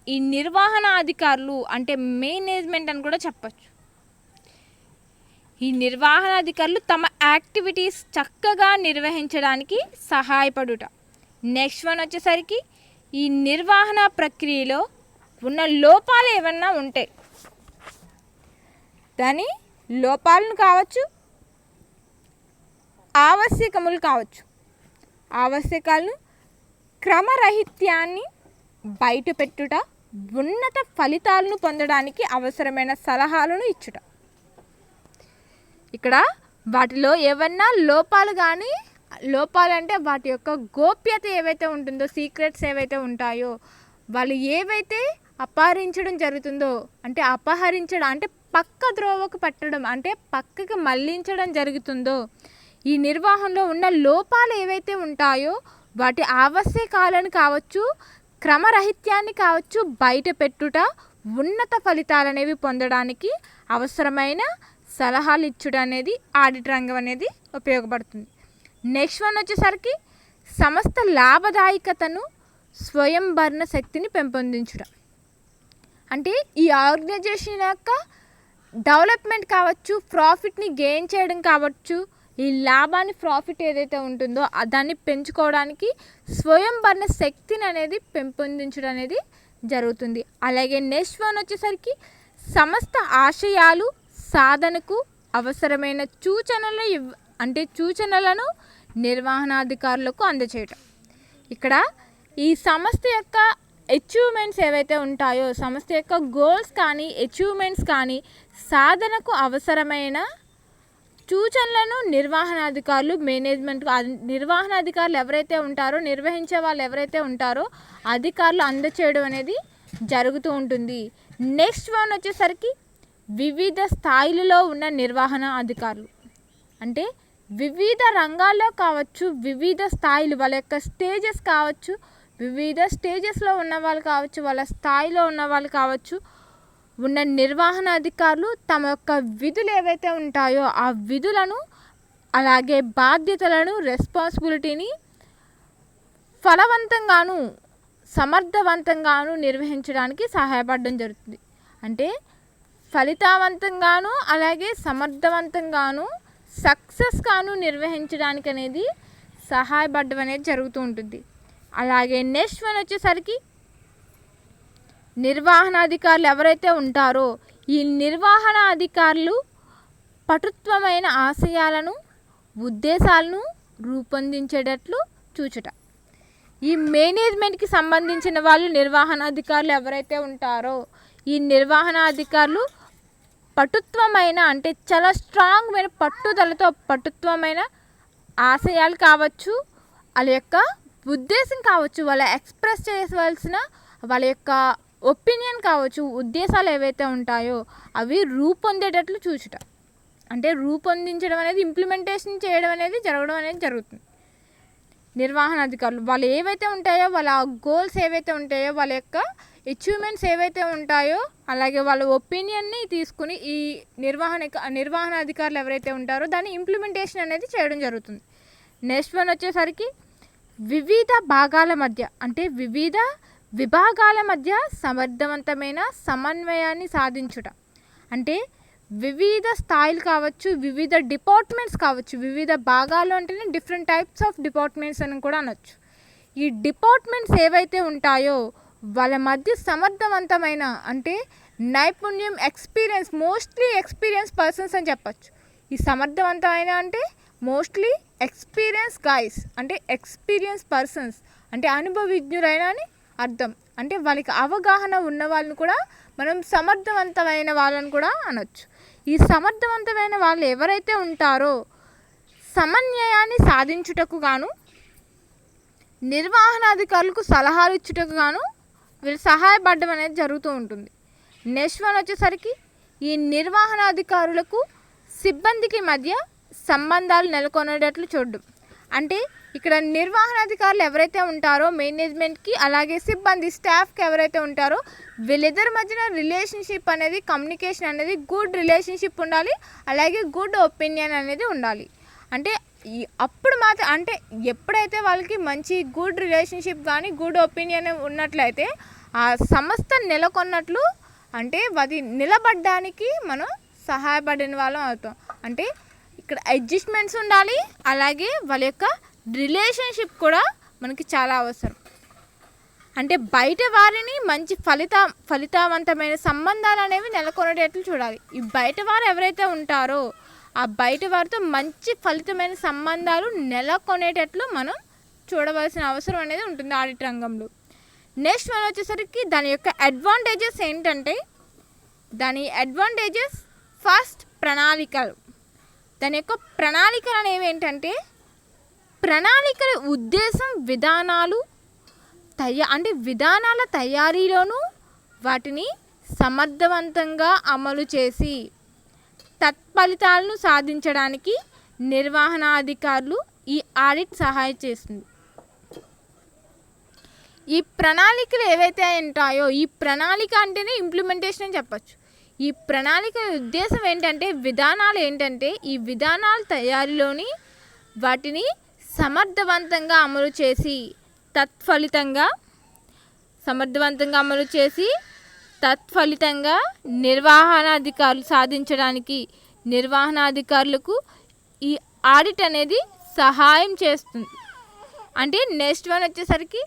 ఈ నిర్వహణ అధికారులు అంటే మేనేజ్మెంట్ అని కూడా చెప్పచ్చు. ఈ నిర్వహణ అధికారులు తమ యాక్టివిటీస్ చక్కగా నిర్వహించడానికి సహాయపడుట. నెక్స్ట్ వన్ వచ్చేసరికి ఈ నిర్వహణ ప్రక్రియలో ఉన్న లోపాలు ఏమన్నా ఉంటాయి, దాని లోపాలను కావచ్చు, ఆవశ్యకములు కావచ్చు, ఆవశ్యకాలను క్రమరహిత్యాన్ని బయటపెట్టుట, ఉన్నత ఫలితాలను పొందడానికి అవసరమైన సలహాలను ఇచ్చుట. ఇక్కడ వాటిలో ఏమన్నా లోపాలు అంటే వాటి యొక్క గోప్యత ఏవైతే ఉంటుందో, సీక్రెట్స్ ఏవైతే ఉంటాయో, వాళ్ళు ఏవైతే అపహరించడం జరుగుతుందో అంటే అపహరించడం అంటే పక్క ద్రోవకు పట్టడం అంటే పక్కకి మళ్లించడం జరుగుతుందో, ఈ నిర్వహణలో ఉన్న లోపాలు ఏవైతే ఉంటాయో వాటి ఆవశ్యకాలను కావచ్చు, క్రమరహిత్యాన్ని కావచ్చు బయట పెట్టుట, ఉన్నత ఫలితాలు అనేవి పొందడానికి అవసరమైన సలహాలు ఇచ్చుట అనేది ఆడిట్ రంగం అనేది ఉపయోగపడుతుంది. నెక్స్ట్ వన్ వచ్చేసరికి సంస్థ లాభదాయకతను, స్వయంభరణ శక్తిని పెంపొందించుట. అంటే ఈ ఆర్గనైజేషన్ యొక్క డెవలప్మెంట్ కావచ్చు, ప్రాఫిట్ని గెయిన్ చేయడం కావచ్చు, ఈ లాభాన్ని ప్రాఫిట్ ఏదైతే ఉంటుందో దాన్ని పెంచుకోవడానికి స్వయంభరణ శక్తిని అనేది పెంపొందించడం అనేది జరుగుతుంది. అలాగే నెక్స్ట్ వన్ వచ్చేసరికి సంస్థ ఆశయాలు సాధనకు అవసరమైన సూచనలను నిర్వహణాధికారులకు అందచేయటం. ఇక్కడ ఈ సంస్థ యొక్క అచీవ్మెంట్స్ ఏవైతే ఉంటాయో, సంస్థ యొక్క గోల్స్ కానీ అచీవ్మెంట్స్ కానీ సాధనకు అవసరమైన సూచనలను నిర్వహణాధికారులు నిర్వహణాధికారులు ఎవరైతే ఉంటారో, నిర్వహించే వాళ్ళు ఎవరైతే ఉంటారో అధికారులు అందచేయడం అనేది జరుగుతూ ఉంటుంది. నెక్స్ట్ వన్ వచ్చేసరికి వివిధ స్థాయిలలో ఉన్న నిర్వహణ అధికారులు అంటే వివిధ రంగాల్లో కావచ్చు, వివిధ స్థాయిలు వాళ్ళ యొక్క స్టేజెస్ కావచ్చు, వివిధ స్టేజెస్లో ఉన్న వాళ్ళు కావచ్చు, వాళ్ళ స్థాయిలో ఉన్న వాళ్ళు కావచ్చు, ఉన్న నిర్వహణ అధికారులు తమ యొక్క విధులు ఏవైతే ఉంటాయో ఆ విధులను అలాగే బాధ్యతలను, రెస్పాన్సిబిలిటీని ఫలవంతంగాను సమర్థవంతంగాను నిర్వహించడానికి సహాయపడడం జరుగుతుంది. అంటే ఫలితవంతంగాను అలాగే సమర్థవంతంగాను సక్సెస్గాను నిర్వహించడానికి అనేది సహాయపడడం అనేది జరుగుతూ ఉంటుంది. అలాగే నెక్స్ట్ వన్ వచ్చేసరికి నిర్వహణాధికారులు ఎవరైతే ఉంటారో ఈ నిర్వహణ అధికారులు పటుత్వమైన ఆశయాలను ఉద్దేశాలను రూపొందించేటట్లు చూచుట. ఈ మేనేజ్మెంట్కి సంబంధించిన వాళ్ళు నిర్వహణాధికారులు ఎవరైతే ఉంటారో ఈ నిర్వహణాధికారులు పటుత్వమైన అంటే చాలా స్ట్రాంగ్మైన పట్టుదలతో పటుత్వమైన ఆశయాలు కావచ్చు, వాళ్ళ యొక్క ఉద్దేశం కావచ్చు, వాళ్ళ ఎక్స్ప్రెస్ చేయవలసిన వాళ్ళ యొక్క ఒపీనియన్ కావచ్చు, ఉద్దేశాలు ఏవైతే ఉంటాయో అవి రూపొందేటట్లు చూచుట. అంటే రూపొందించడం అనేది ఇంప్లిమెంటేషన్ చేయడం అనేది జరగడం అనేది జరుగుతుంది. నిర్వహణ అధికారులు వాళ్ళు ఏవైతే ఉంటాయో వాళ్ళ గోల్స్ ఏవైతే ఉంటాయో వాళ్ళ యొక్క అచీవ్మెంట్స్ ఏవైతే ఉంటాయో అలాగే వాళ్ళ ఒపీనియన్ని తీసుకుని ఈ నిర్వహణ అధికారులు ఎవరైతే ఉంటారో దాన్ని ఇంప్లిమెంటేషన్ అనేది చేయడం జరుగుతుంది. నెక్స్ట్ వన్ వచ్చేసరికి వివిధ భాగాల మధ్య అంటే వివిధ విభాగాల మధ్య సమర్థవంతమైన సమన్వయాన్ని సాధించుట. అంటే వివిధ స్థాయిలు కావచ్చు, వివిధ డిపార్ట్మెంట్స్ కావచ్చు, వివిధ భాగాలు అంటేనే డిఫరెంట్ టైప్స్ ఆఫ్ డిపార్ట్మెంట్స్ అని కూడా అనొచ్చు. ఈ డిపార్ట్మెంట్స్ ఏవైతే ఉంటాయో వాళ్ళ మధ్య సమర్థవంతమైన అంటే నైపుణ్యం ఎక్స్పీరియన్స్ మోస్ట్లీ ఎక్స్పీరియన్స్ పర్సన్స్ అని చెప్పచ్చు. ఈ సమర్థవంతమైన అంటే మోస్ట్లీ ఎక్స్పీరియన్స్ గైస్ అంటే ఎక్స్పీరియన్స్ పర్సన్స్ అంటే అనుభవజ్ఞులైన అని అర్థం. అంటే వాళ్ళకి అవగాహన ఉన్న వాళ్ళని కూడా మనం సమర్థవంతమైన వాళ్ళని కూడా అనొచ్చు. ఈ సమర్థవంతమైన వాళ్ళు ఎవరైతే ఉంటారో సమన్వయాన్ని సాధించుటకు గాను నిర్వహణాధికారులకు సలహాలు ఇచ్చుటకు గాను వీళ్ళు సహాయపడడం అనేది జరుగుతూ ఉంటుంది. నెక్స్ట్ వన్ వచ్చేసరికి ఈ నిర్వహణాధికారులకు సిబ్బందికి మధ్య సంబంధాలు నెలకొనేటట్లు చూడడం. అంటే ఇక్కడ నిర్వహణాధికారులు ఎవరైతే ఉంటారో మేనేజ్మెంట్కి అలాగే సిబ్బంది స్టాఫ్కి ఎవరైతే ఉంటారో వీళ్ళిద్దరి మధ్యన రిలేషన్షిప్ అనేది కమ్యూనికేషన్ అనేది గుడ్ రిలేషన్షిప్ ఉండాలి, అలాగే గుడ్ ఒపీనియన్ అనేది ఉండాలి. అంటే అప్పుడు మాత్రం అంటే ఎప్పుడైతే వాళ్ళకి మంచి గుడ్ రిలేషన్షిప్ కానీ గుడ్ ఒపీనియన్ ఉన్నట్లయితే ఆ సంస్థ నెలకొన్నట్లు అంటే అది నిలబడడానికి మనం సహాయపడిన వాళ్ళం అవుతాం. అంటే ఇక్కడ అడ్జస్ట్మెంట్స్ ఉండాలి, అలాగే వాళ్ళ యొక్క రిలేషన్షిప్ కూడా మనకి చాలా అవసరం. అంటే బయట వారిని మంచి ఫలితవంతమైన సంబంధాలు అనేవి నెలకొనేటట్లు చూడాలి. ఈ బయట వారు ఎవరైతే ఉంటారో ఆ బయట వారితో మంచి ఫలితమైన సంబంధాలు నెలకొనేటట్లు మనం చూడవలసిన అవసరం అనేది ఉంటుంది ఆడిట్ రంగంలో. నెక్స్ట్ మనం వచ్చేసరికి దాని యొక్క అడ్వాంటేజెస్ ఏంటంటే దాని అడ్వాంటేజెస్ ఫస్ట్ ప్రణాళికలు. దాని యొక్క ప్రణాళికలు అనేవి ఏంటంటే ప్రణాళికల ఉద్దేశం విధానాలు అంటే విధానాల తయారీలోనూ వాటిని సమర్థవంతంగా అమలు చేసి తత్ఫలితాలను సాధించడానికి నిర్వహణాధికారులు ఈ ఆడిట్ సహాయం చేస్తుంది. ఈ ప్రణాళికలు ఏవైతే ఉంటాయో ఈ ప్రణాళిక అంటేనే ఇంప్లిమెంటేషన్ అని చెప్పచ్చు. ఈ ప్రణాళిక ఉద్దేశం ఏంటంటే విధానాలు ఏంటంటే ఈ విధానాల తయారీలోని వాటిని సమర్థవంతంగా అమలు చేసి తత్ఫలితంగా నిర్వహణాధికారులు సాధించడానికి నిర్వహణాధికారులకు ఈ ఆడిట్ అనేది సహాయం చేస్తుంది. అంటే నెక్స్ట్ వన్ వచ్చేసరికి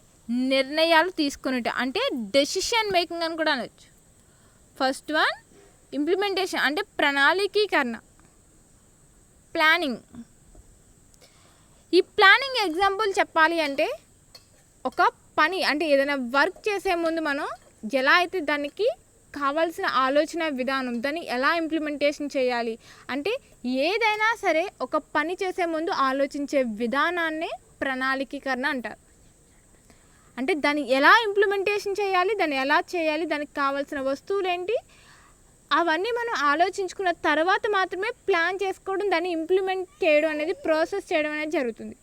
నిర్ణయాలు తీసుకునేట అంటే డెసిషన్ మేకింగ్ అని కూడా అనొచ్చు. ఫస్ట్ వన్ ఇంప్లిమెంటేషన్ అంటే ప్రణాళికీకరణ ప్లానింగ్. ఈ ప్లానింగ్ ఎగ్జాంపుల్ చెప్పాలి అంటే ఒక పని అంటే ఏదైనా వర్క్ చేసే ముందు మనం ఎలా అయితే దానికి కావాల్సిన ఆలోచన విధానం దాన్ని ఎలా ఇంప్లిమెంటేషన్ చేయాలి అంటే ఏదైనా సరే ఒక పని చేసే ముందు ఆలోచించే విధానాన్నే ప్రణాళికీకరణ అంటారు. అంటే దాన్ని ఎలా ఇంప్లిమెంటేషన్ చేయాలి, దాన్ని ఎలా చేయాలి, దానికి కావాల్సిన వస్తువులు ఏంటి అవన్నీ మనం ఆలోచించుకున్న తర్వాత మాత్రమే ప్లాన్ చేసుకోవడం దాన్ని ఇంప్లిమెంట్ చేయడం అనేది ప్రాసెస్ చేయడం అనేది జరుగుతుంది.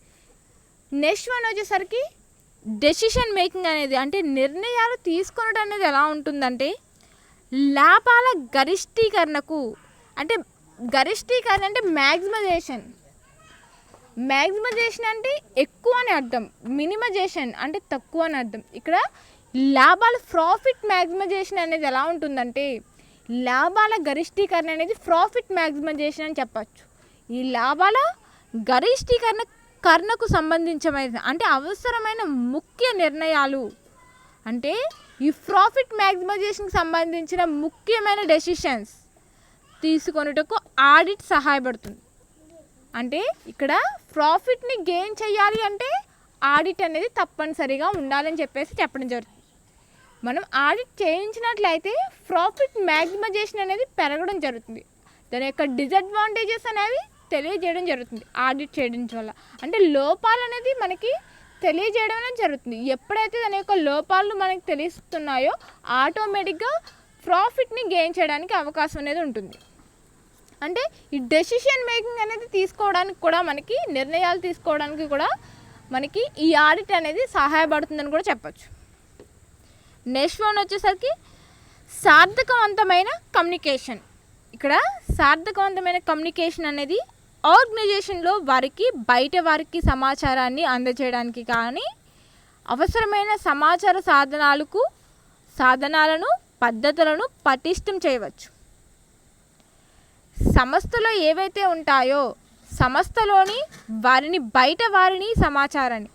నెక్స్ట్ వన్ వచ్చేసరికి డెసిషన్ మేకింగ్ అనేది అంటే నిర్ణయాలు తీసుకోవడం అనేది ఎలా ఉంటుందంటే లాభాల గరిష్టీకరణకు అంటే గరిష్టీకరణ అంటే మ్యాక్సిమైజేషన్ అంటే ఎక్కువ అని అర్థం, మినిమైజేషన్ అంటే తక్కువ అని అర్థం. ఇక్కడ లాభాల ప్రాఫిట్ మ్యాక్సిమైజేషన్ అనేది ఎలా ఉంటుందంటే లాభాల గరిష్టీకరణ అనేది ప్రాఫిట్ మ్యాక్సిమైజేషన్ అని చెప్పచ్చు. ఈ లాభాల గరిష్టీకరణ కర్ణకు సంబంధించిన అంటే అవసరమైన ముఖ్య నిర్ణయాలు అంటే ఈ ప్రాఫిట్ మ్యాక్సిమైజేషన్కి సంబంధించిన ముఖ్యమైన డెసిషన్స్ తీసుకొనుటకు ఆడిట్ సహాయపడుతుంది. అంటే ఇక్కడ ప్రాఫిట్ని గెయిన్ చేయాలి అంటే ఆడిట్ అనేది తప్పనిసరిగా ఉండాలని చెప్పడం జరుగుతుంది. మనం ఆడిట్ చేయించినట్లయితే ప్రాఫిట్ మ్యాక్సిమైజేషన్ అనేది పెరగడం జరుగుతుంది. దాని యొక్క డిసడ్వాంటేజెస్ అనేవి తెలియజేయడం జరుగుతుంది ఆడిట్ చేయడం వల్ల. అంటే లోపాలు అనేది మనకి తెలియజేయడం అనేది జరుగుతుంది. ఎప్పుడైతే దాని యొక్క లోపాలు మనకి తెలుస్తున్నాయో ఆటోమేటిక్గా ప్రాఫిట్ని గెయిన్ చేయడానికి అవకాశం అనేది ఉంటుంది. అంటే ఈ డెసిషన్ మేకింగ్ అనేది తీసుకోవడానికి కూడా మనకి నిర్ణయాలు తీసుకోవడానికి కూడా మనకి ఈ ఆడిట్ అనేది సహాయపడుతుందని కూడా చెప్పచ్చు. నెక్స్ట్ వన్ వచ్చేసరికి సార్థకవంతమైన కమ్యూనికేషన్. ఇక్కడ సార్థకవంతమైన కమ్యూనికేషన్ అనేది ఆర్గనైజేషన్లో బయట వారికి సమాచారాన్ని అందజేయడానికి కానీ అవసరమైన సమాచార సాధనాలను పద్ధతులను పటిష్టం చేయవచ్చు. సంస్థలో ఏవైతే ఉంటాయో సంస్థలోని బయట వారిని సమాచారాన్ని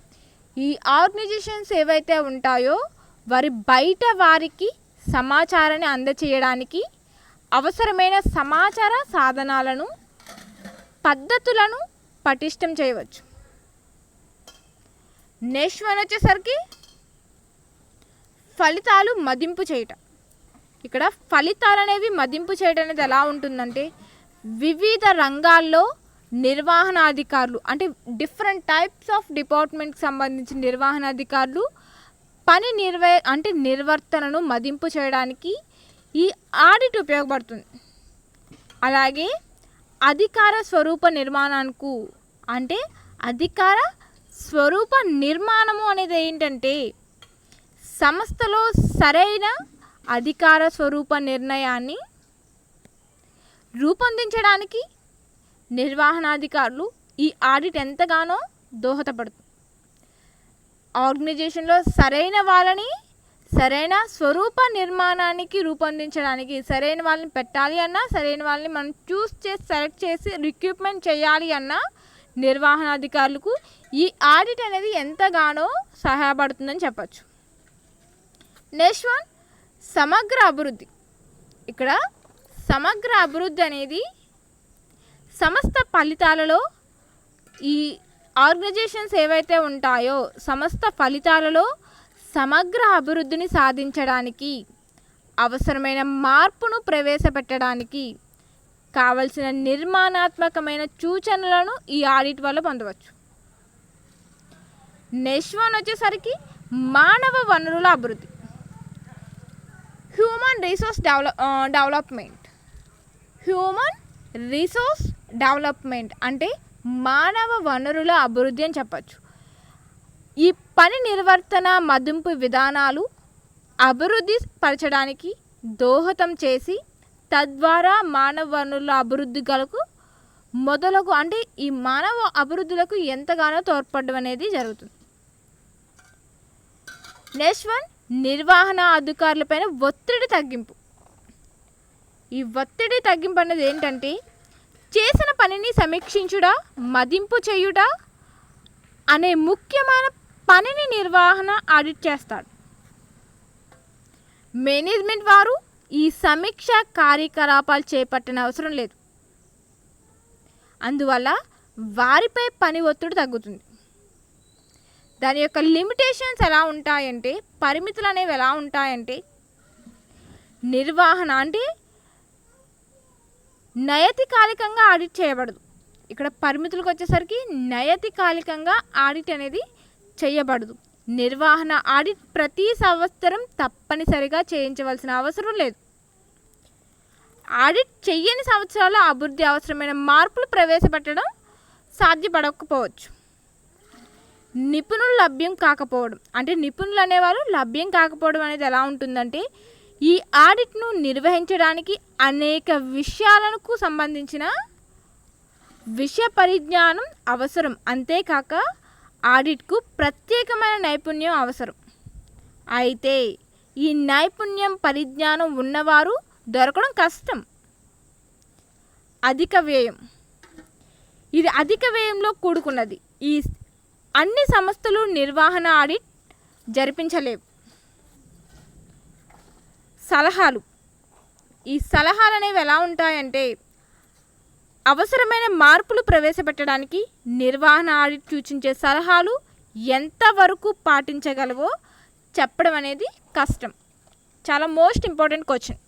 ఈ ఆర్గనైజేషన్స్ ఏవైతే ఉంటాయో బయట వారికి సమాచారాన్ని అందచేయడానికి అవసరమైన సమాచార సాధనాలను పద్ధతులను పటిష్టం చేయవచ్చు. నెక్స్ట్ వన్ వచ్చేసరికి ఫలితాలు మదింపు చేయటం. ఇక్కడ ఫలితాలు అనేవి మదింపు చేయడం అనేది ఎలా ఉంటుందంటే వివిధ రంగాల్లో నిర్వహణాధికారులు అంటే డిఫరెంట్ టైప్స్ ఆఫ్ డిపార్ట్మెంట్కి సంబంధించిన నిర్వహణాధికారులు నిర్వర్తనను మదింపు చేయడానికి ఈ ఆడిట్ ఉపయోగపడుతుంది. అలాగే అధికార స్వరూప నిర్మాణానికి అంటే అధికార స్వరూప నిర్మాణము అనేది ఏంటంటే సంస్థలో సరైన అధికార స్వరూప నిర్ణయాన్ని రూపొందించడానికి నిర్వహణాధికారులు ఈ ఆడిట్ ఎంతగానో దోహదపడుతుంది. ఆర్గనైజేషన్లో సరైన స్వరూప నిర్మాణానికి రూపొందించడానికి సరైన వాళ్ళని పెట్టాలి అన్నా సరైన వాళ్ళని మనం సెలెక్ట్ చేసి రిక్రూట్మెంట్ చేయాలి అన్నా నిర్వహణాధికారులకు ఈ ఆడిట్ అనేది ఎంతగానో సహాయపడుతుందని చెప్పచ్చు. నెక్స్ట్ వన్ సమగ్ర అభివృద్ధి. ఇక్కడ సమగ్ర అభివృద్ధి అనేది సంస్థ ఫలితాలలో ఈ ఆర్గనైజేషన్స్ ఏవైతే ఉంటాయో సంస్థ ఫలితాలలో సమగ్ర అభివృద్ధిని సాధించడానికి అవసరమైన మార్పును ప్రవేశపెట్టడానికి కావలసిన నిర్మాణాత్మకమైన సూచనలను ఈ ఆడిట్ వల్ల పొందవచ్చు. నెక్స్ట్ వన్ వచ్చేసరికి మానవ వనరుల అభివృద్ధి, హ్యూమన్ రిసోర్స్ డెవలప్మెంట్ అంటే మానవ వనరుల అభివృద్ధి అని చెప్పచ్చు. ఈ పని నిర్వర్తన మదింపు విధానాలు అభివృద్ధి పరచడానికి దోహదం చేసి తద్వారా మానవ వనరుల అభివృద్ధిలకు అంటే ఈ మానవ అభివృద్ధులకు ఎంతగానో తోడ్పడడం అనేది జరుగుతుంది. నెక్స్ట్ వన్ నిర్వహణ అధికారులపైన ఒత్తిడి తగ్గింపు. ఈ ఒత్తిడి తగ్గింపు అనేది ఏంటంటే చేసిన పనిని సమీక్షించుట మదింపు చేయుట అనే ముఖ్యమైన పనిని నిర్వహణ ఆడిట్ చేస్తాడు. మేనేజ్మెంట్ వారు ఈ సమీక్ష కార్యకలాపాలు చేపట్టిన అవసరం లేదు. అందువల్ల వారిపై పని ఒత్తిడి తగ్గుతుంది. దాని యొక్క లిమిటేషన్స్ ఎలా ఉంటాయంటే పరిమితులు అనేవి ఎలా ఉంటాయంటే నిర్వహణ అంటే నైతికాలికంగా ఆడిట్ చేయబడదు. ఇక్కడ పరిమితులకు వచ్చేసరికి నైతికాలికంగా ఆడిట్ అనేది చేయబడదు. నిర్వహణ ఆడిట్ ప్రతి సంవత్సరం తప్పనిసరిగా చేయించవలసిన అవసరం లేదు. ఆడిట్ చెయ్యని సంవత్సరాల్లో అభివృద్ధి అవసరమైన మార్పులు ప్రవేశపెట్టడం సాధ్యపడకపోవచ్చు. నిపుణులు లభ్యం కాకపోవడం అంటే నిపుణులు అనేవారు లభ్యం కాకపోవడం అనేది ఎలా ఉంటుందంటే ఈ ఆడిట్ను నిర్వహించడానికి అనేక విషయాలకు సంబంధించిన విషయ పరిజ్ఞానం అవసరం. అంతేకాక ఆడిట్కు ప్రత్యేకమైన నైపుణ్యం అవసరం. అయితే ఈ నైపుణ్యం పరిజ్ఞానం ఉన్నవారు దొరకడం కష్టం. అధిక వ్యయం, ఇది అధిక వ్యయంలో కూడుకున్నది. ఈ అన్ని సంస్థలు నిర్వహణ ఆడిట్ జరిపించలేవు. సలహాలు. ఈ సలహాలు అనేవి ఎలా ఉంటాయంటే అవసరమైన మార్పులు ప్రవేశపెట్టడానికి నిర్వహణ ఆడిట్ సూచించే సలహాలు ఎంతవరకు పాటించగలవో చెప్పడం అనేది కష్టం. చాలా మోస్ట్ ఇంపార్టెంట్ క్వశ్చన్.